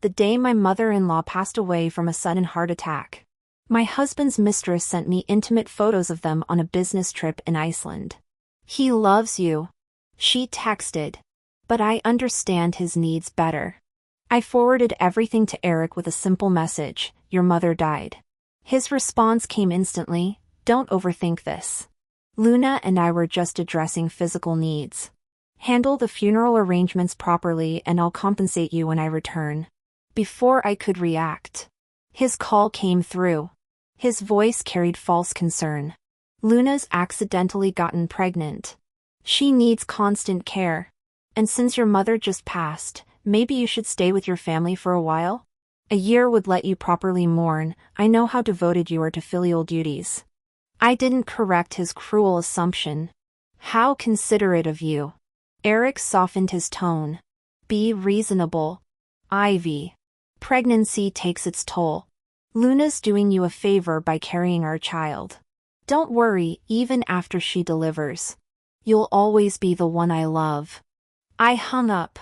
the day my mother-in-law passed away from a sudden heart attack. My husband's mistress sent me intimate photos of them on a business trip in Iceland. He loves you, she texted. But I understand his needs better. I forwarded everything to Eric with a simple message: your mother died. His response came instantly: don't overthink this. Luna and I were just addressing physical needs. Handle the funeral arrangements properly and I'll compensate you when I return. Before I could react, his call came through. His voice carried false concern. Luna's accidentally gotten pregnant. She needs constant care. And since your mother just passed, maybe you should stay with your family for a while? A year would let you properly mourn. I know how devoted you are to filial duties. I didn't correct his cruel assumption. How considerate of you. Eric softened his tone. Be reasonable, Ivy. Pregnancy takes its toll. Luna's doing you a favor by carrying our child. Don't worry, even after she delivers. You'll always be the one I love. I hung up,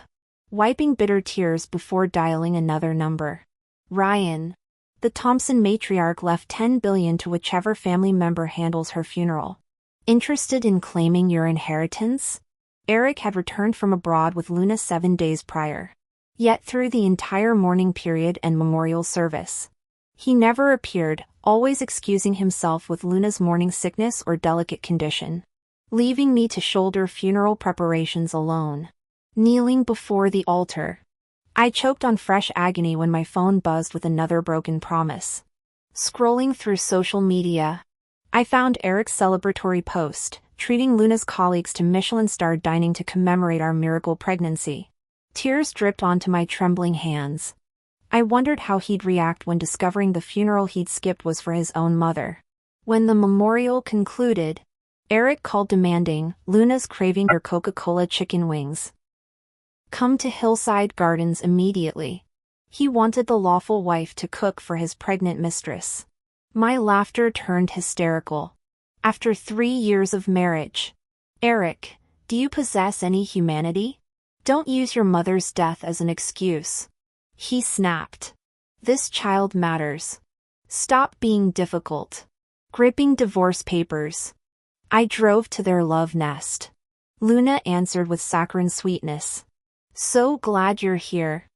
wiping bitter tears before dialing another number. Ryan. The Thompson matriarch left $10 billion to whichever family member handles her funeral. Interested in claiming your inheritance? Eric had returned from abroad with Luna 7 days prior. Yet through the entire mourning period and memorial service, he never appeared, always excusing himself with Luna's morning sickness or delicate condition, leaving me to shoulder funeral preparations alone. Kneeling before the altar, I choked on fresh agony when my phone buzzed with another broken promise. Scrolling through social media, I found Eric's celebratory post, treating Luna's colleagues to Michelin-starred dining to commemorate our miracle pregnancy. Tears dripped onto my trembling hands. I wondered how he'd react when discovering the funeral he'd skipped was for his own mother. When the memorial concluded, Eric called demanding, Luna's craving her Coca-Cola chicken wings. Come to Hillside Gardens immediately. He wanted the lawful wife to cook for his pregnant mistress. My laughter turned hysterical. After 3 years of marriage. Eric, do you possess any humanity? Don't use your mother's death as an excuse. He snapped. This child matters. Stop being difficult. Gripping divorce papers. I drove to their love nest. Luna answered with saccharine sweetness. So glad you're here,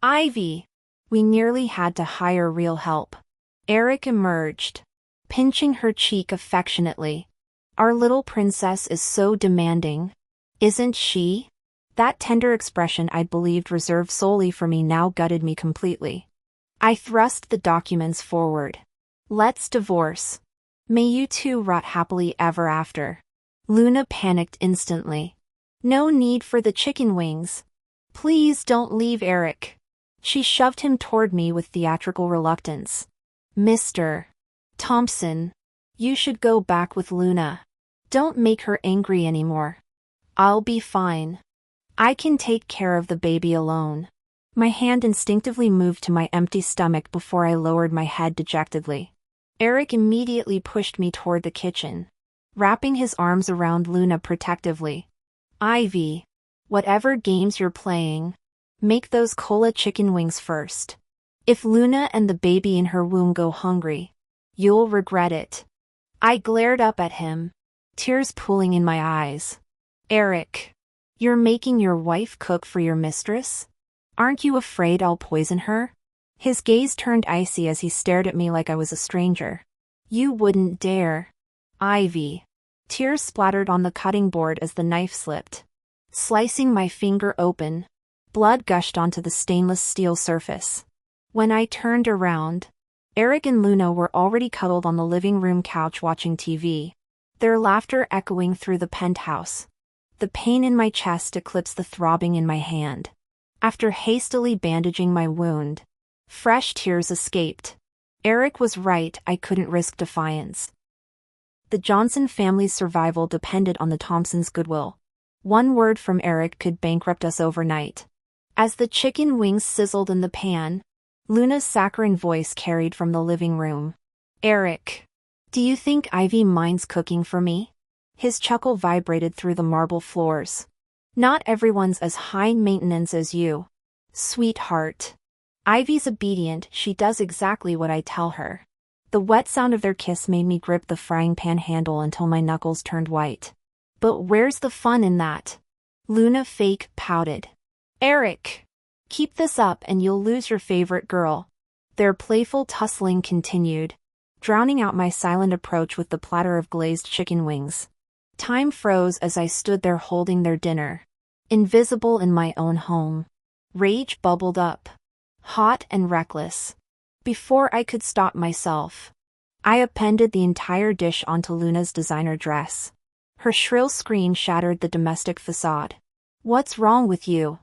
Ivy. We nearly had to hire real help. Eric emerged, pinching her cheek affectionately. Our little princess is so demanding. Isn't she? That tender expression I'd believed reserved solely for me now gutted me completely. I thrust the documents forward. Let's divorce. May you two rot happily ever after. Luna panicked instantly. No need for the chicken wings. Please don't leave Eric. She shoved him toward me with theatrical reluctance. Mr. Thompson, you should go back with Luna. Don't make her angry anymore. I'll be fine. I can take care of the baby alone. My hand instinctively moved to my empty stomach before I lowered my head dejectedly. Eric immediately pushed me toward the kitchen, wrapping his arms around Luna protectively. Ivy, whatever games you're playing, make those cola chicken wings first. If Luna and the baby in her womb go hungry, you'll regret it. I glared up at him, tears pooling in my eyes. Eric, you're making your wife cook for your mistress? Aren't you afraid I'll poison her? His gaze turned icy as he stared at me like I was a stranger. You wouldn't dare. Ivy. Tears splattered on the cutting board as the knife slipped, slicing my finger open. Blood gushed onto the stainless steel surface. When I turned around, Eric and Luna were already cuddled on the living room couch watching TV, their laughter echoing through the penthouse. The pain in my chest eclipsed the throbbing in my hand. After hastily bandaging my wound, fresh tears escaped. Eric was right, I couldn't risk defiance. The Johnson family's survival depended on the Thompsons' goodwill. One word from Eric could bankrupt us overnight. As the chicken wings sizzled in the pan, Luna's saccharine voice carried from the living room. Eric, do you think Ivy minds cooking for me? His chuckle vibrated through the marble floors. Not everyone's as high maintenance as you, sweetheart. Ivy's obedient, she does exactly what I tell her. The wet sound of their kiss made me grip the frying pan handle until my knuckles turned white. But where's the fun in that? Luna fake pouted. Eric! Keep this up and you'll lose your favorite girl. Their playful tussling continued, drowning out my silent approach with the platter of glazed chicken wings. Time froze as I stood there holding their dinner. Invisible in my own home. Rage bubbled up. Hot and reckless. Before I could stop myself, I appended the entire dish onto Luna's designer dress. Her shrill scream shattered the domestic facade. What's wrong with you?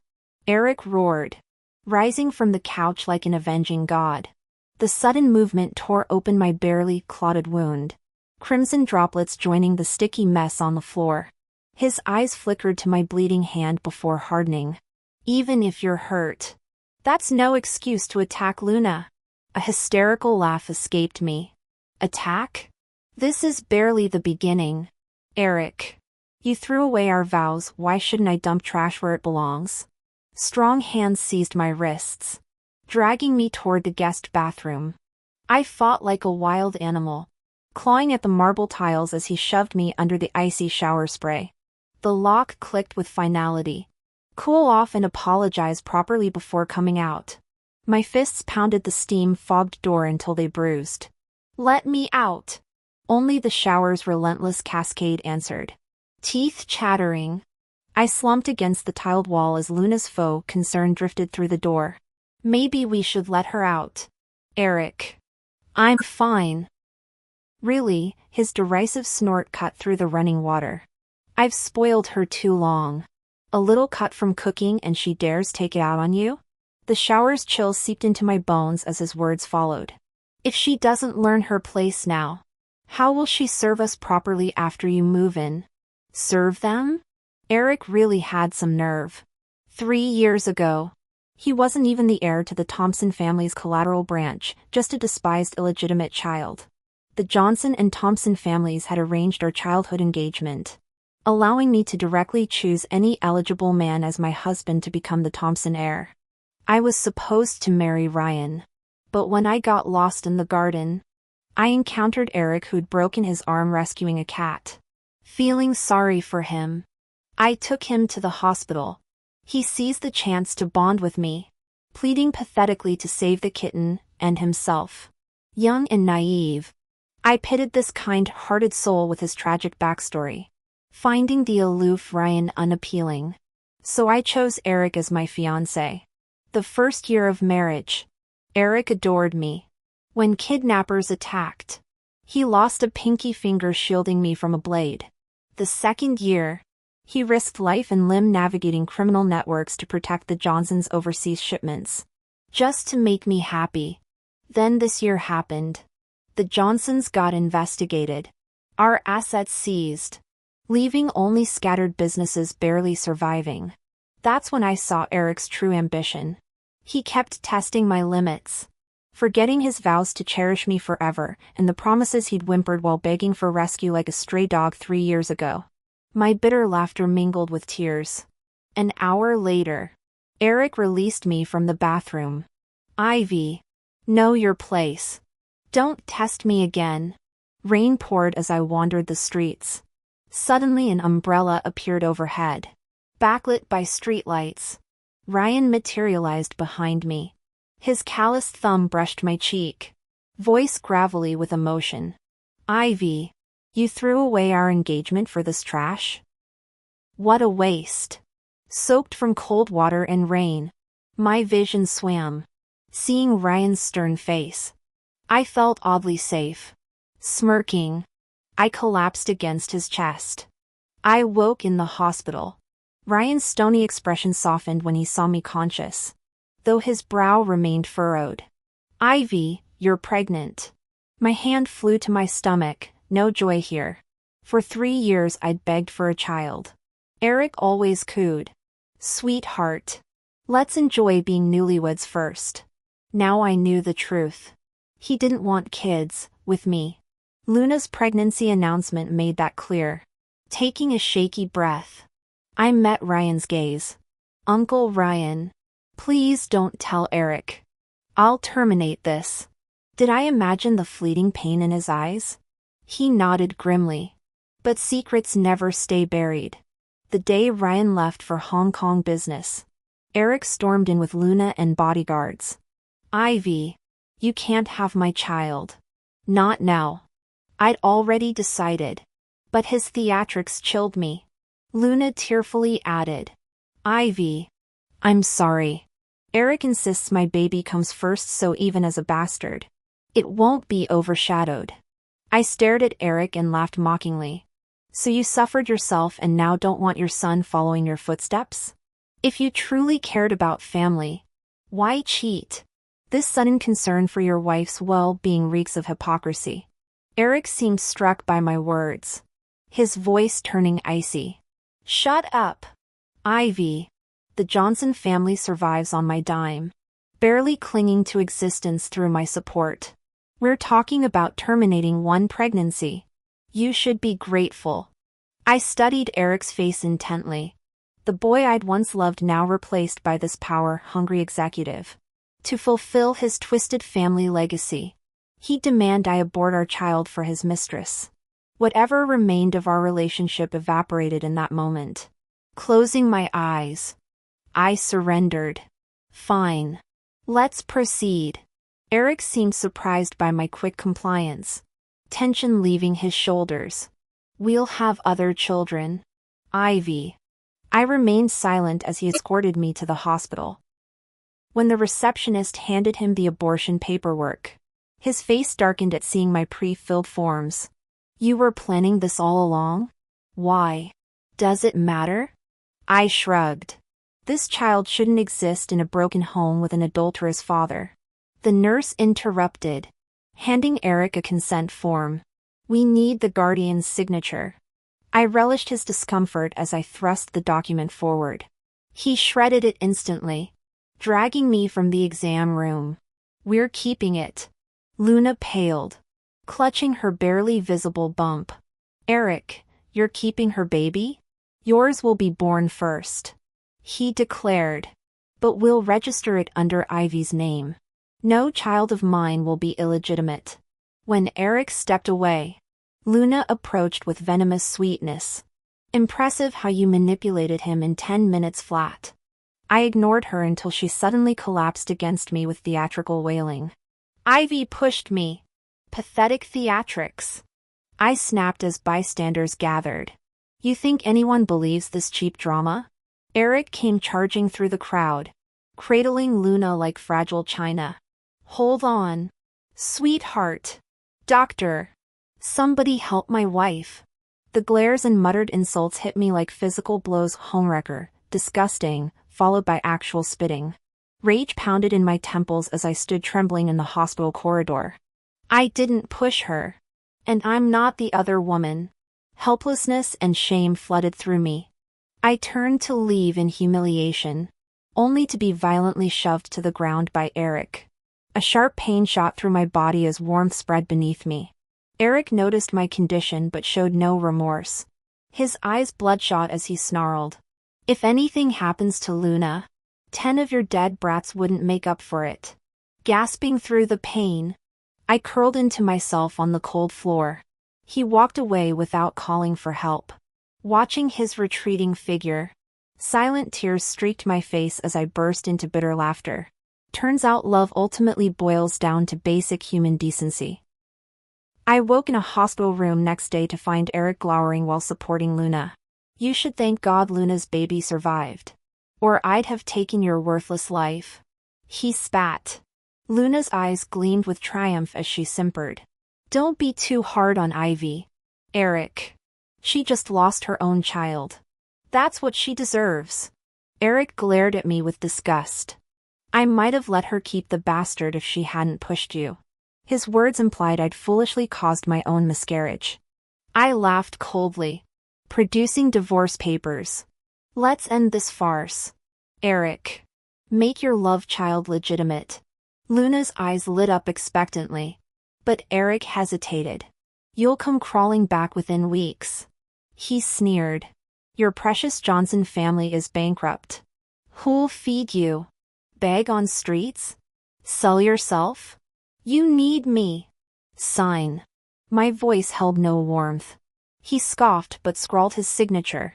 Eric roared, rising from the couch like an avenging god. The sudden movement tore open my barely clotted wound, crimson droplets joining the sticky mess on the floor. His eyes flickered to my bleeding hand before hardening. Even if you're hurt, that's no excuse to attack Luna. A hysterical laugh escaped me. Attack? This is barely the beginning. Eric. You threw away our vows, why shouldn't I dump trash where it belongs? Strong hands seized my wrists, dragging me toward the guest bathroom. I fought like a wild animal, clawing at the marble tiles as he shoved me under the icy shower spray. The lock clicked with finality. Cool off and apologize properly before coming out. My fists pounded the steam-fogged door until they bruised. Let me out! Only the shower's relentless cascade answered. Teeth chattering, I slumped against the tiled wall as Luna's faux concern drifted through the door. Maybe we should let her out. Eric. I'm fine. Really, his derisive snort cut through the running water. I've spoiled her too long. A little cut from cooking and she dares take it out on you? The shower's chill seeped into my bones as his words followed. If she doesn't learn her place now, how will she serve us properly after you move in? Serve them? Eric really had some nerve. 3 years ago, he wasn't even the heir to the Thompson family's collateral branch, just a despised illegitimate child. The Johnson and Thompson families had arranged our childhood engagement, allowing me to directly choose any eligible man as my husband to become the Thompson heir. I was supposed to marry Ryan. But when I got lost in the garden, I encountered Eric who'd broken his arm rescuing a cat. Feeling sorry for him, I took him to the hospital. He seized the chance to bond with me, pleading pathetically to save the kitten and himself. Young and naive, I pitted this kind-hearted soul with his tragic backstory, finding the aloof Ryan unappealing. So I chose Eric as my fiancé. The first year of marriage, Eric adored me. When kidnappers attacked, he lost a pinky finger shielding me from a blade. The second year, he risked life and limb navigating criminal networks to protect the Johnsons' overseas shipments, just to make me happy. Then this year happened. The Johnsons got investigated. Our assets seized, leaving only scattered businesses barely surviving. That's when I saw Eric's true ambition. He kept testing my limits, forgetting his vows to cherish me forever and the promises he'd whimpered while begging for rescue like a stray dog 3 years ago. My bitter laughter mingled with tears. An hour later, Eric released me from the bathroom. Ivy, know your place. Don't test me again. Rain poured as I wandered the streets. Suddenly an umbrella appeared overhead, backlit by streetlights. Ryan materialized behind me. His calloused thumb brushed my cheek, voice gravelly with emotion. Ivy, you threw away our engagement for this trash? What a waste. Soaked from cold water and rain, my vision swam, seeing Ryan's stern face. I felt oddly safe. Smirking, I collapsed against his chest. I woke in the hospital. Ryan's stony expression softened when he saw me conscious, though his brow remained furrowed. Ivy, you're pregnant. My hand flew to my stomach, no joy here. For 3 years I'd begged for a child. Eric always cooed. Sweetheart, let's enjoy being newlyweds first. Now I knew the truth. He didn't want kids, with me. Luna's pregnancy announcement made that clear. Taking a shaky breath, I met Ryan's gaze. Uncle Ryan, please don't tell Eric. I'll terminate this. Did I imagine the fleeting pain in his eyes? He nodded grimly. But secrets never stay buried. The day Ryan left for Hong Kong business, Eric stormed in with Luna and bodyguards. Ivy, you can't have my child. Not now. I'd already decided. But his theatrics chilled me. Luna tearfully added. Ivy. I'm sorry. Eric insists my baby comes first, so even as a bastard, it won't be overshadowed. I stared at Eric and laughed mockingly. So you suffered yourself and now don't want your son following your footsteps? If you truly cared about family, why cheat? This sudden concern for your wife's well-being reeks of hypocrisy. Eric seemed struck by my words, his voice turning icy. Shut up. Ivy. The Johnson family survives on my dime, barely clinging to existence through my support. We're talking about terminating one pregnancy. You should be grateful. I studied Eric's face intently. The boy I'd once loved now replaced by this power-hungry executive. To fulfill his twisted family legacy, he'd demand I abort our child for his mistress. Whatever remained of our relationship evaporated in that moment. Closing my eyes, I surrendered. Fine. Let's proceed. Eric seemed surprised by my quick compliance, tension leaving his shoulders. We'll have other children. Ivy. I remained silent as he escorted me to the hospital. When the receptionist handed him the abortion paperwork, his face darkened at seeing my pre-filled forms. You were planning this all along? Why? Does it matter? I shrugged. This child shouldn't exist in a broken home with an adulterous father. The nurse interrupted, handing Eric a consent form. We need the guardian's signature. I relished his discomfort as I thrust the document forward. He shredded it instantly, dragging me from the exam room. We're keeping it. Luna paled, clutching her barely visible bump. Eric, you're keeping her baby? Yours will be born first. He declared. But we'll register it under Ivy's name. No child of mine will be illegitimate. When Eric stepped away, Luna approached with venomous sweetness. Impressive how you manipulated him in 10 minutes flat. I ignored her until she suddenly collapsed against me with theatrical wailing. Ivy pushed me. Pathetic theatrics. I snapped as bystanders gathered. You think anyone believes this cheap drama? Eric came charging through the crowd, cradling Luna like fragile china. Hold on. Sweetheart. Doctor. Somebody help my wife. The glares and muttered insults hit me like physical blows. Homewrecker, disgusting, followed by actual spitting. Rage pounded in my temples as I stood trembling in the hospital corridor. I didn't push her. And I'm not the other woman. Helplessness and shame flooded through me. I turned to leave in humiliation, only to be violently shoved to the ground by Eric. A sharp pain shot through my body as warmth spread beneath me. Eric noticed my condition but showed no remorse. His eyes bloodshot as he snarled. If anything happens to Luna, 10 of your dead brats wouldn't make up for it. Gasping through the pain, I curled into myself on the cold floor. He walked away without calling for help. Watching his retreating figure, silent tears streaked my face as I burst into bitter laughter. Turns out love ultimately boils down to basic human decency. I woke in a hospital room next day to find Eric glowering while supporting Luna. You should thank God Luna's baby survived. Or I'd have taken your worthless life. He spat. Luna's eyes gleamed with triumph as she simpered. Don't be too hard on Ivy, Eric. She just lost her own child. That's what she deserves. Eric glared at me with disgust. I might have let her keep the bastard if she hadn't pushed you. His words implied I'd foolishly caused my own miscarriage. I laughed coldly. Producing divorce papers. Let's end this farce. Eric. Make your love child legitimate. Luna's eyes lit up expectantly. But Eric hesitated. You'll come crawling back within weeks. He sneered. Your precious Johnson family is bankrupt. Who'll feed you? Beg on streets? Sell yourself? You need me. Sign. My voice held no warmth. He scoffed but scrawled his signature.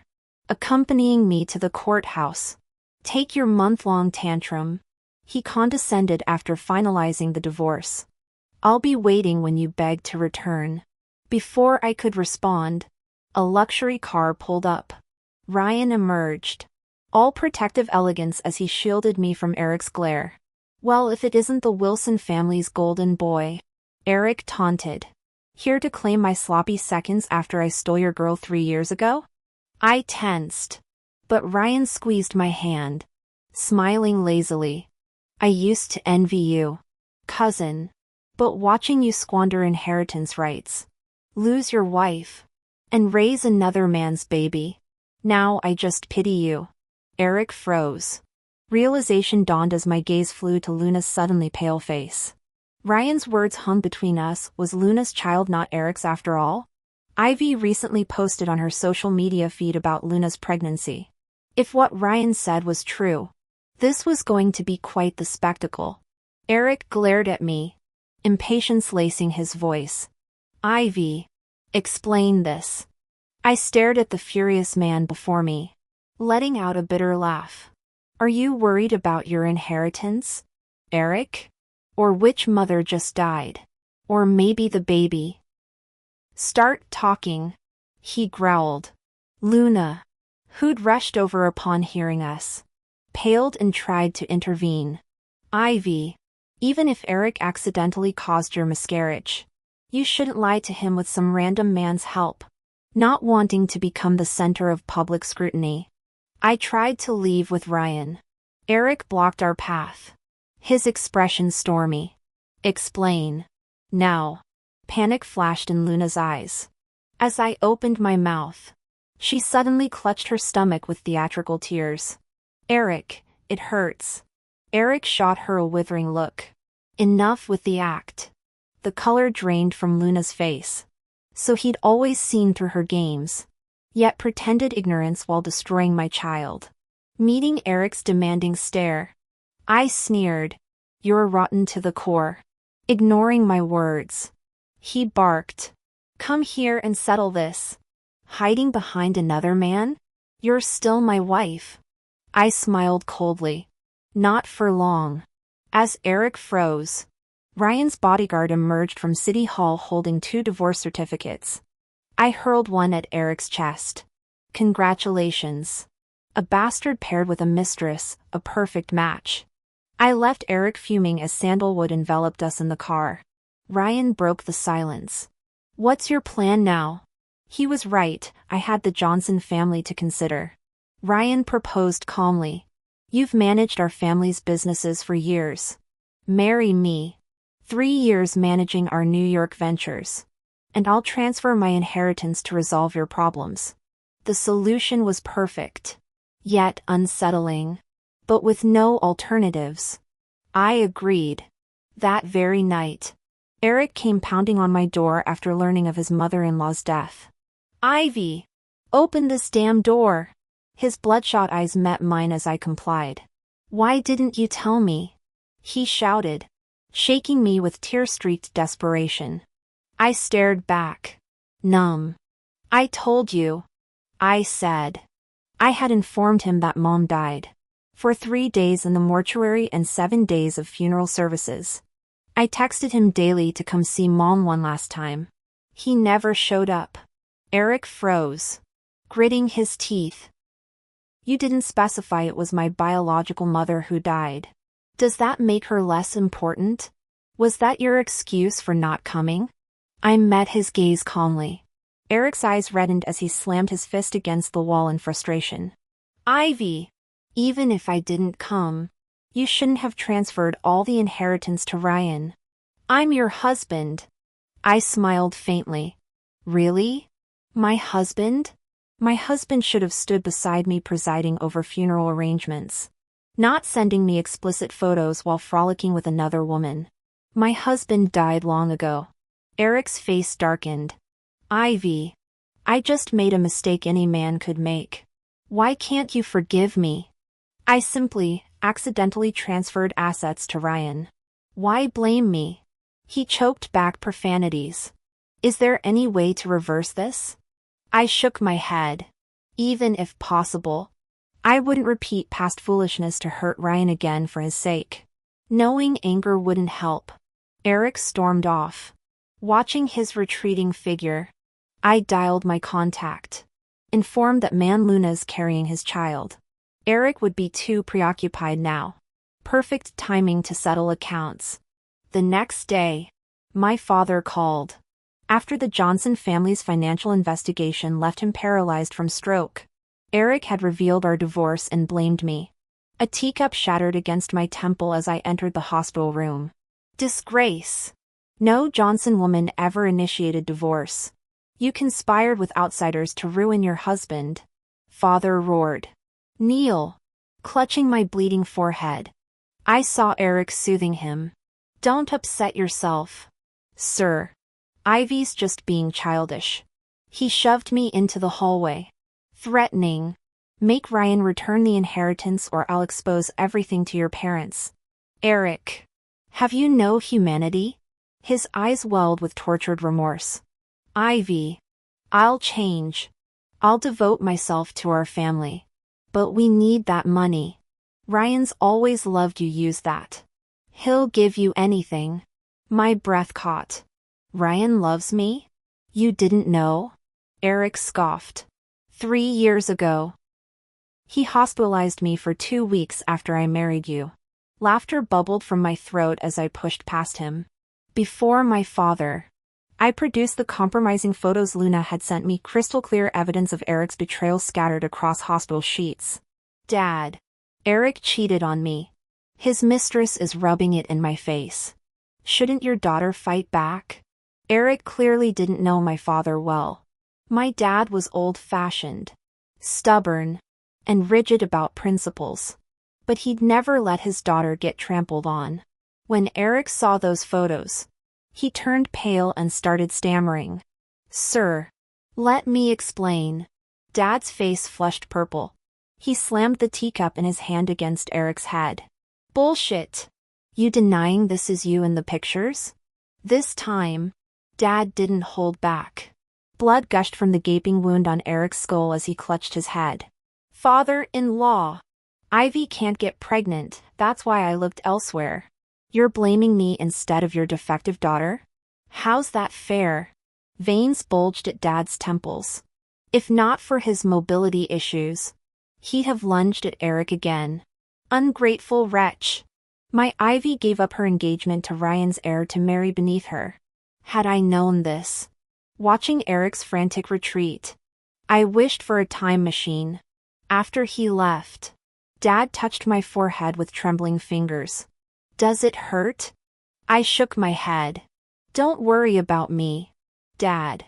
Accompanying me to the courthouse. Take your month-long tantrum. He condescended after finalizing the divorce. I'll be waiting when you beg to return. Before I could respond, a luxury car pulled up. Ryan emerged. All protective elegance as he shielded me from Eric's glare. Well, if it isn't the Wilson family's golden boy. Eric taunted. Here to claim my sloppy seconds after I stole your girl 3 years ago? I tensed. But Ryan squeezed my hand, smiling lazily. I used to envy you, cousin. But watching you squander inheritance rights, lose your wife, and raise another man's baby. Now I just pity you. Eric froze. Realization dawned as my gaze flew to Luna's suddenly pale face. Ryan's words hung between us. Was Luna's child not Eric's after all? Ivy recently posted on her social media feed about Luna's pregnancy. If what Ryan said was true, this was going to be quite the spectacle. Eric glared at me, impatience lacing his voice. Ivy, explain this. I stared at the furious man before me, letting out a bitter laugh. Are you worried about your inheritance, Eric? Or which mother just died? Or maybe the baby? Start talking, he growled. Luna, who'd rushed over upon hearing us, paled and tried to intervene. Ivy, even if Eric accidentally caused your miscarriage, you shouldn't lie to him with some random man's help. Not wanting to become the center of public scrutiny, I tried to leave with Ryan. Eric blocked our path. His expression stormy. Explain. Now. Panic flashed in Luna's eyes. As I opened my mouth, she suddenly clutched her stomach with theatrical tears. Eric, it hurts. Eric shot her a withering look. Enough with the act. The color drained from Luna's face. So he'd always seen through her games, yet pretended ignorance while destroying my child. Meeting Eric's demanding stare, I sneered. You're rotten to the core. Ignoring my words, he barked. Come here and settle this. Hiding behind another man? You're still my wife. I smiled coldly. Not for long. As Eric froze, Ryan's bodyguard emerged from City Hall holding 2 divorce certificates. I hurled one at Eric's chest. Congratulations. A bastard paired with a mistress, a perfect match. I left Eric fuming as sandalwood enveloped us in the car. Ryan broke the silence. What's your plan now? He was right, I had the Johnson family to consider. Ryan proposed calmly. You've managed our family's businesses for years. Marry me. 3 years managing our New York ventures. And I'll transfer my inheritance to resolve your problems. The solution was perfect, yet unsettling. But with no alternatives. I agreed. That very night, Eric came pounding on my door after learning of his mother-in-law's death. Ivy, open this damn door. His bloodshot eyes met mine as I complied. Why didn't you tell me? He shouted, shaking me with tear-streaked desperation. I stared back, numb. I told you. I said. I had informed him that Mom died. For 3 days in the mortuary and 7 days of funeral services. I texted him daily to come see Mom one last time. He never showed up. Eric froze, gritting his teeth. You didn't specify it was my biological mother who died. Does that make her less important? Was that your excuse for not coming? I met his gaze calmly. Eric's eyes reddened as he slammed his fist against the wall in frustration. Ivy, even if I didn't come, you shouldn't have transferred all the inheritance to Ryan. I'm your husband. I smiled faintly. Really? My husband? My husband should have stood beside me presiding over funeral arrangements, not sending me explicit photos while frolicking with another woman. My husband died long ago. Eric's face darkened. Ivy, I just made a mistake any man could make. Why can't you forgive me? I simply, accidentally transferred assets to Ryan. Why blame me? He choked back profanities. Is there any way to reverse this? I shook my head. Even if possible, I wouldn't repeat past foolishness to hurt Ryan again for his sake. Knowing anger wouldn't help, Eric stormed off. Watching his retreating figure, I dialed my contact, informed that man Luna's carrying his child. Eric would be too preoccupied now. Perfect timing to settle accounts. The next day, my father called. After the Johnson family's financial investigation left him paralyzed from stroke, Eric had revealed our divorce and blamed me. A teacup shattered against my temple as I entered the hospital room. Disgrace. No Johnson woman ever initiated divorce. You conspired with outsiders to ruin your husband. Father roared. Kneel. Clutching my bleeding forehead, I saw Eric soothing him. Don't upset yourself, sir. Ivy's just being childish. He shoved me into the hallway, threatening, make Ryan return the inheritance or I'll expose everything to your parents. Eric, have you no humanity? His eyes welled with tortured remorse. Ivy, I'll change. I'll devote myself to our family. But we need that money. Ryan's always loved you. Use that. He'll give you anything. My breath caught. Ryan loves me? You didn't know? Eric scoffed. 3 years ago. He hospitalized me for 2 weeks after I married you. Laughter bubbled from my throat as I pushed past him. Before my father. I produced the compromising photos Luna had sent me, crystal clear evidence of Eric's betrayal scattered across hospital sheets. Dad. Eric cheated on me. His mistress is rubbing it in my face. Shouldn't your daughter fight back? Eric clearly didn't know my father well. My dad was old-fashioned, stubborn, and rigid about principles. But he'd never let his daughter get trampled on. When Eric saw those photos, he turned pale and started stammering. Sir, let me explain. Dad's face flushed purple. He slammed the teacup in his hand against Eric's head. Bullshit. You denying this is you in the pictures? This time, Dad didn't hold back. Blood gushed from the gaping wound on Eric's skull as he clutched his head. Father-in-law. Ivy can't get pregnant, that's why I looked elsewhere. You're blaming me instead of your defective daughter? How's that fair? Veins bulged at Dad's temples. If not for his mobility issues, he'd have lunged at Eric again. Ungrateful wretch. My Ivy gave up her engagement to Ryan's heir to marry beneath her. Had I known this. Watching Eric's frantic retreat, I wished for a time machine. After he left, Dad touched my forehead with trembling fingers. Does it hurt? I shook my head. Don't worry about me, Dad.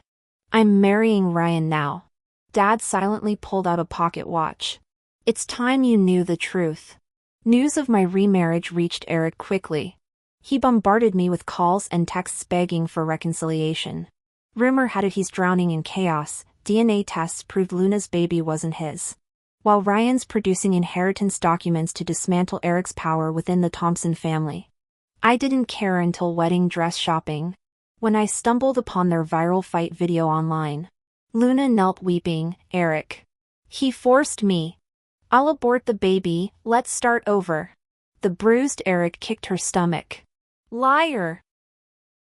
I'm marrying Ryan now. Dad silently pulled out a pocket watch. It's time you knew the truth. News of my remarriage reached Eric quickly. He bombarded me with calls and texts begging for reconciliation. Rumor had it he's drowning in chaos. DNA tests proved Luna's baby wasn't his. While Ryan's producing inheritance documents to dismantle Eric's power within the Thompson family. I didn't care until wedding dress shopping, when I stumbled upon their viral fight video online. Luna knelt weeping. Eric. He forced me. I'll abort the baby, let's start over. The bruised Eric kicked her stomach. Liar.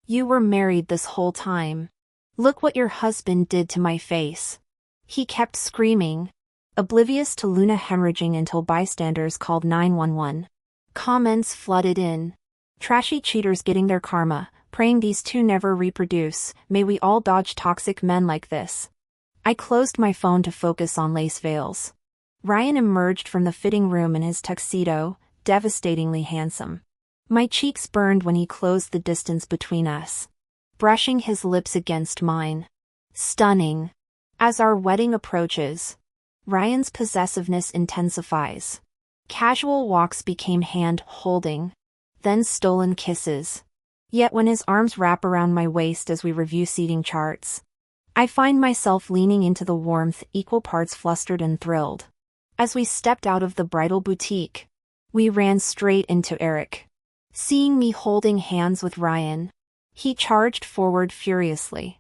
You were married this whole time. Look what your husband did to my face. He kept screaming, oblivious to Luna hemorrhaging until bystanders called 911. Comments flooded in. Trashy cheaters getting their karma, praying these two never reproduce. May we all dodge toxic men like this. I closed my phone to focus on lace veils. Ryan emerged from the fitting room in his tuxedo, devastatingly handsome. My cheeks burned when he closed the distance between us, brushing his lips against mine. Stunning. As our wedding approaches, Ryan's possessiveness intensifies. Casual walks became hand-holding, then stolen kisses. Yet when his arms wrap around my waist as we review seating charts, I find myself leaning into the warmth, equal parts flustered and thrilled. As we stepped out of the bridal boutique, we ran straight into Eric. Seeing me holding hands with Ryan, he charged forward furiously.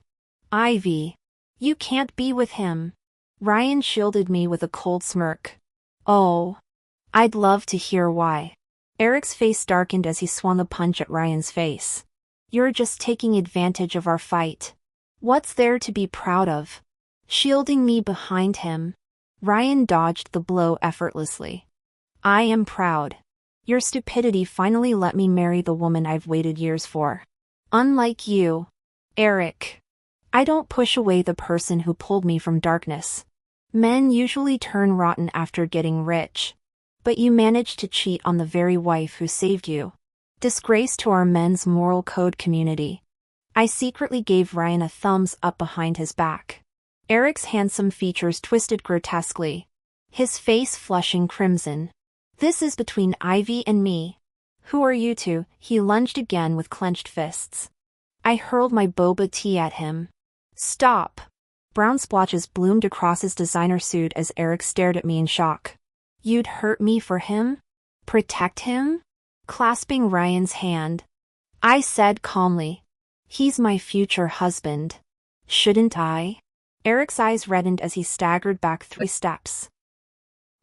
Ivy, you can't be with him. Ryan shielded me with a cold smirk. Oh, I'd love to hear why. Eric's face darkened as he swung a punch at Ryan's face. You're just taking advantage of our fight. What's there to be proud of? Shielding me behind him, Ryan dodged the blow effortlessly. I am proud. Your stupidity finally let me marry the woman I've waited years for. Unlike you, Eric. I don't push away the person who pulled me from darkness. Men usually turn rotten after getting rich. But you managed to cheat on the very wife who saved you. Disgrace to our men's moral code community. I secretly gave Ryan a thumbs up behind his back. Eric's handsome features twisted grotesquely, his face flushing crimson. This is between Ivy and me. Who are you two? He lunged again with clenched fists. I hurled my boba tea at him. Stop! Brown splotches bloomed across his designer suit as Eric stared at me in shock. You'd hurt me for him? Protect him? Clasping Ryan's hand, I said calmly. He's my future husband. Shouldn't I? Eric's eyes reddened as he staggered back 3 steps.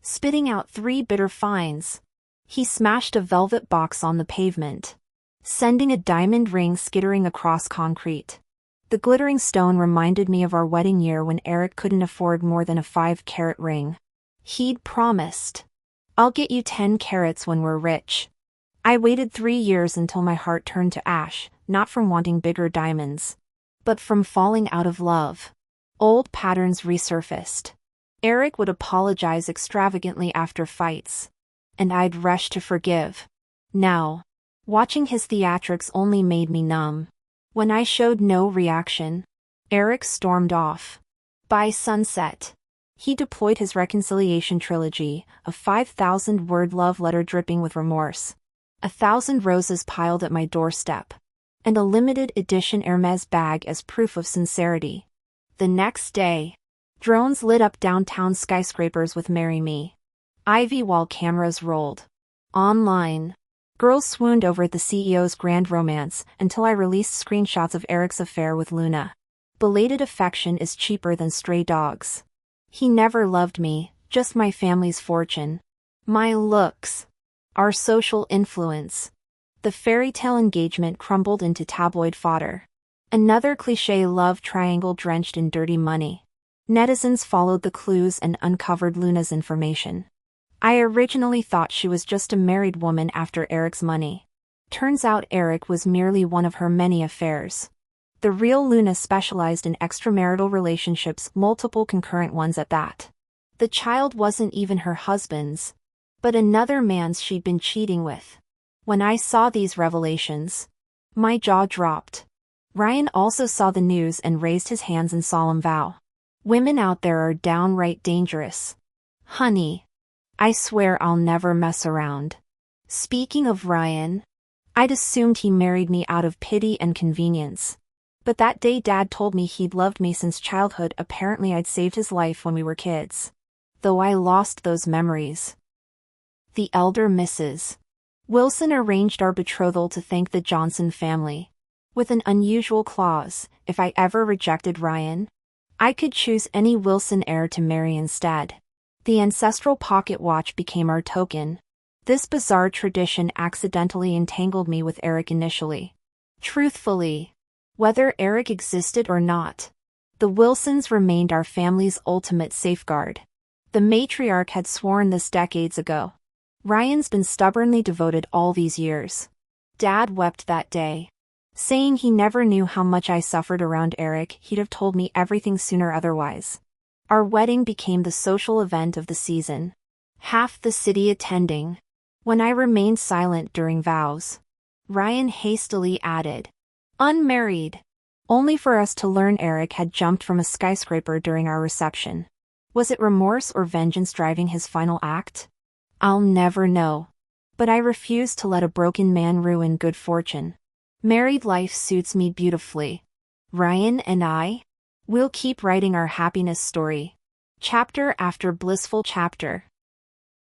Spitting out 3 bitter fines, he smashed a velvet box on the pavement, sending a diamond ring skittering across concrete. The glittering stone reminded me of our wedding year when Eric couldn't afford more than a 5-carat ring. He'd promised. I'll get you 10 carats when we're rich. I waited 3 years until my heart turned to ash, not from wanting bigger diamonds, but from falling out of love. Old patterns resurfaced. Eric would apologize extravagantly after fights, and I'd rush to forgive. Now, watching his theatrics only made me numb. When I showed no reaction, Eric stormed off. By sunset, he deployed his reconciliation trilogy, a 5,000-word love letter dripping with remorse, 1,000 roses piled at my doorstep, and a limited edition Hermes bag as proof of sincerity. The next day, drones lit up downtown skyscrapers with "Marry Me, Ivy" while cameras rolled. Online, girls swooned over the CEO's grand romance until I released screenshots of Eric's affair with Luna. Belated affection is cheaper than stray dogs. He never loved me, just my family's fortune. My looks. Our social influence. The fairy tale engagement crumbled into tabloid fodder. Another cliché love triangle drenched in dirty money. Netizens followed the clues and uncovered Luna's information. I originally thought she was just a married woman after Eric's money. Turns out Eric was merely one of her many affairs. The real Luna specialized in extramarital relationships, multiple concurrent ones at that. The child wasn't even her husband's, but another man's she'd been cheating with. When I saw these revelations, my jaw dropped. Ryan also saw the news and raised his hands in solemn vow. Women out there are downright dangerous. Honey, I swear I'll never mess around. Speaking of Ryan, I'd assumed he married me out of pity and convenience. But that day Dad told me he'd loved me since childhood. Apparently I'd saved his life when we were kids. Though I lost those memories. The elder Mrs. Wilson arranged our betrothal to thank the Johnson family, with an unusual clause: if I ever rejected Ryan, I could choose any Wilson heir to marry instead. The ancestral pocket watch became our token. This bizarre tradition accidentally entangled me with Eric initially. Truthfully, whether Eric existed or not, the Wilsons remained our family's ultimate safeguard. The matriarch had sworn this decades ago. Ryan's been stubbornly devoted all these years. Dad wept that day, saying he never knew how much I suffered around Eric. He'd have told me everything sooner otherwise. Our wedding became the social event of the season, half the city attending. When I remained silent during vows, Ryan hastily added, "Unmarried," only for us to learn Eric had jumped from a skyscraper during our reception. Was it remorse or vengeance driving his final act? I'll never know. But I refuse to let a broken man ruin good fortune. Married life suits me beautifully. Ryan and I, we'll keep writing our happiness story, chapter after blissful chapter.